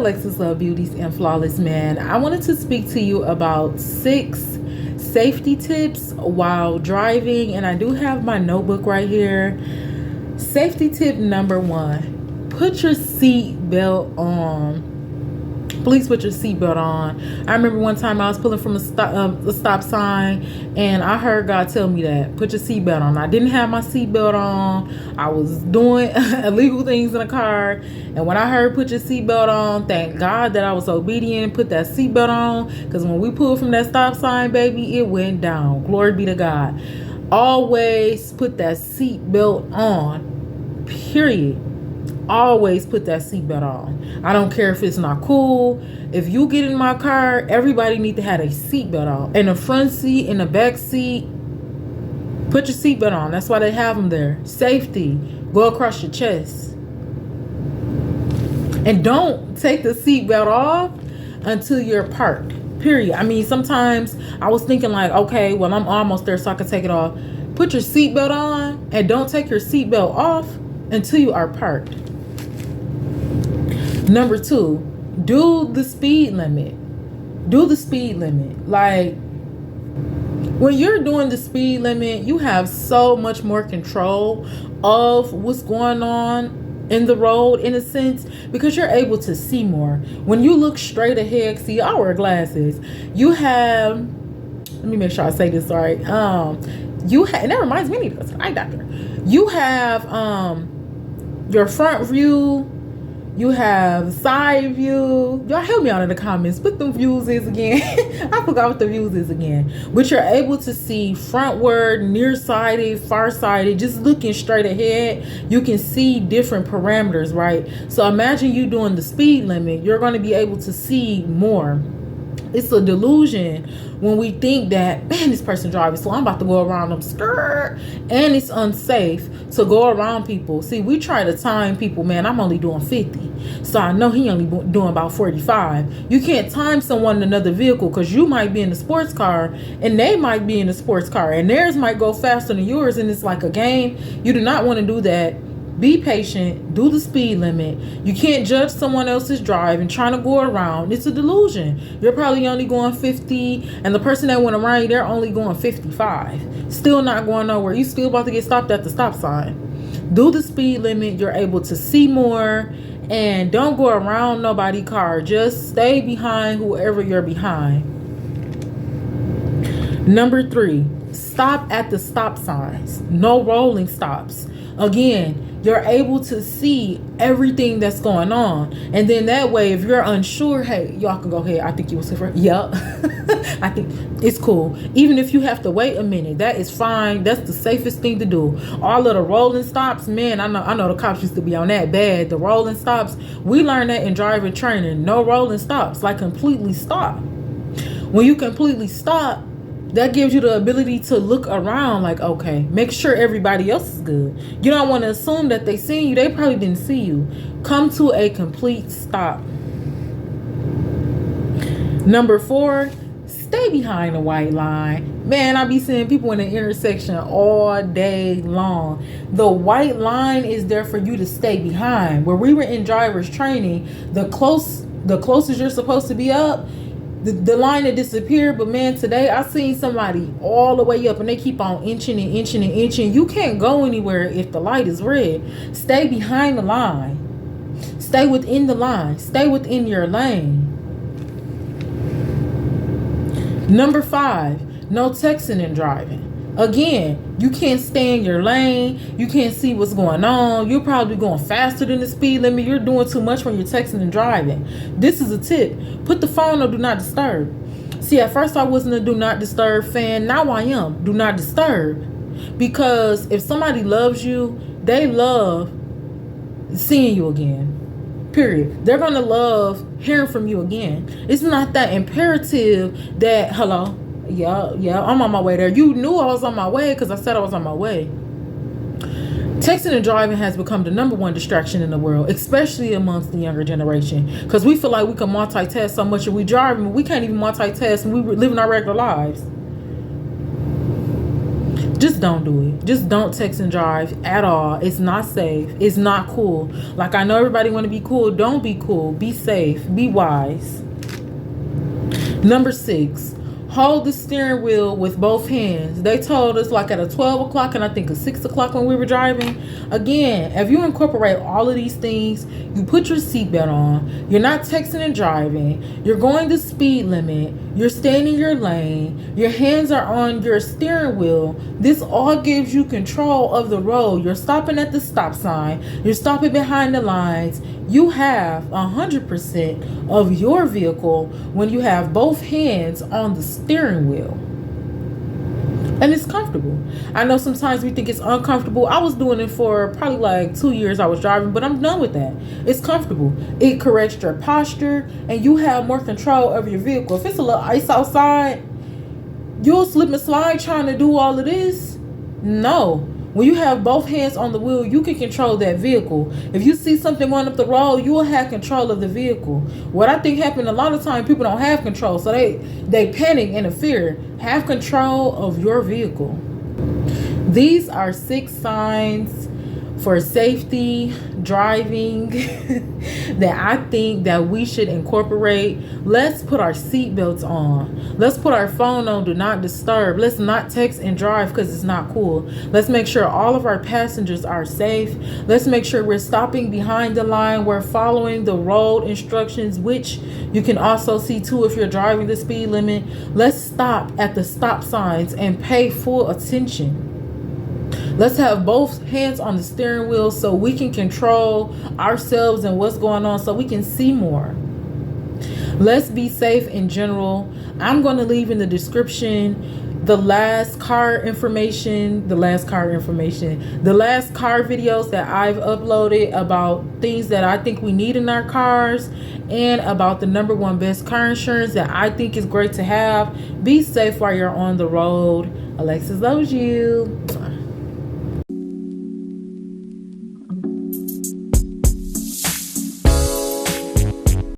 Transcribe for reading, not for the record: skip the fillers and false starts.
Alexis Love Beauties and Flawless Man. I wanted to speak to you about 6 safety tips while driving, and I do have my notebook right here. Safety tip number 1, put your seat belt on. Please put your seatbelt on. I remember one time I was pulling from a stop sign, and I heard God tell me that, put your seatbelt on. I didn't have my seatbelt on. I was doing illegal things in the car, and when I heard put your seatbelt on, thank God that I was obedient and put that seatbelt on, because when we pulled from that stop sign, baby, it went down. Glory be to God. Always put that seatbelt on, period. Always put that seatbelt on. I don't care if it's not cool. If you get in my car, everybody need to have a seatbelt on. In the front seat, in the back seat, put your seatbelt on. That's why they have them there. Safety. Go across your chest. And don't take the seatbelt off until you're parked. Period. I mean, sometimes I was thinking like, okay, well, I'm almost there so I can take it off. Put your seatbelt on and don't take your seatbelt off until you are parked. Number 2, do the speed limit. Do the speed limit. Like, when you're doing the speed limit, you have so much more control of what's going on in the road, in a sense, because you're able to see more. When you look straight ahead, see, I wear glasses. You have, let me make sure I say this right. You have, and that reminds me, of the eye doctor. You have your front view. You have side view. Y'all help me out in the comments. What them views is again. I forgot what the views is again. But you're able to see frontward, nearsighted, farsighted, just looking straight ahead. You can see different parameters, right? So imagine you doing the speed limit. You're going to be able to see more. It's a delusion when we think that, man, this person driving slow, I'm about to go around them, skirt, and it's unsafe to go around people. See, we try to time people, man, I'm only doing 50, so I know he only doing about 45. You can't time someone in another vehicle, because you might be in a sports car and they might be in a sports car, and theirs might go faster than yours, and it's like a game. You do not want to do that. Be patient. Do the speed limit. You can't judge someone else's drive and trying to go around. It's a delusion. You're probably only going 50, and the person that went around you, they're only going 55. Still not going nowhere. You still about to get stopped at the stop sign. Do the speed limit. You're able to see more, and don't go around nobody's car. Just stay behind whoever you're behind. Number 3, stop at the stop signs. No rolling stops. Again, you're able to see everything that's going on. And then that way, if you're unsure, hey, y'all can go ahead. I think you was for, yep. I think it's cool. Even if you have to wait a minute, that is fine. That's the safest thing to do. All of the rolling stops, man, I know the cops used to be on that bad. The rolling stops, we learned that in driving training. No rolling stops, like completely stop. When you completely stop, that gives you the ability to look around like, okay, make sure everybody else is good. You don't want to assume that they seen you. They probably didn't see you. Come to a complete stop. Number 4, stay behind the white line. Man, I be seeing people in the intersection all day long. The white line is there for you to stay behind. Where we were in driver's training, the closest you're supposed to be up, the line that disappeared. But man, today I seen somebody all the way up, and they keep on inching and inching and inching. You can't go anywhere if the light is red. Stay behind the line. Stay within the line. Stay within your lane. Number 5, no texting and driving. Again, you can't stay in your lane. You can't see what's going on. You're probably going faster than the speed limit. You're doing too much when you're texting and driving. This is a tip. Put the phone on do not disturb. See, at first I wasn't a do not disturb fan. Now I am. Do not disturb. Because if somebody loves you, they love seeing you again. Period. They're going to love hearing from you again. It's not that imperative that, hello, yeah, I'm on my way there. You knew I was on my way because I said I was on my way. Texting and driving has become the number 1 distraction in the world, especially amongst the younger generation, because we feel like we can multitask so much, and we driving, we can't even multitask, and we living our regular lives. Just don't do it. Just don't text and drive at all. It's not safe. It's not cool. Like, I know everybody want to be cool. Don't be cool. Be safe. Be wise. Number 6, hold the steering wheel with both hands. They told us like at a 12 o'clock and I think a 6 o'clock when we were driving. Again, if you incorporate all of these things, you put your seatbelt on, you're not texting and driving, you're going the speed limit, you're staying in your lane, your hands are on your steering wheel, this all gives you control of the road. You're stopping at the stop sign, you're stopping behind the lines. You have 100% of your vehicle when you have both hands on the steering wheel. And it's comfortable. I know sometimes we think it's uncomfortable. I was doing it for probably like 2 years I was driving, but I'm done with that. It's comfortable. It corrects your posture and you have more control over your vehicle. If it's a little ice outside, you'll slip and slide trying to do all of this. No. When you have both hands on the wheel, you can control that vehicle. If you see something going up the road, you will have control of the vehicle. What I think happened a lot of times, people don't have control, so they panic and fear. Have control of your vehicle. These are 6 signs for safety driving that I think that we should incorporate. Let's put our seatbelts on. Let's put our phone on do not disturb. Let's not text and drive because it's not cool. Let's make sure all of our passengers are safe. Let's make sure we're stopping behind the line. We're following the road instructions, which you can also see too if you're driving the speed limit. Let's stop at the stop signs and pay full attention. Let's have both hands on the steering wheel so we can control ourselves and what's going on so we can see more. Let's be safe in general. I'm going to leave in the description the last car videos that I've uploaded about things that I think we need in our cars and about the #1 best car insurance that I think is great to have. Be safe while you're on the road. Alexis loves you.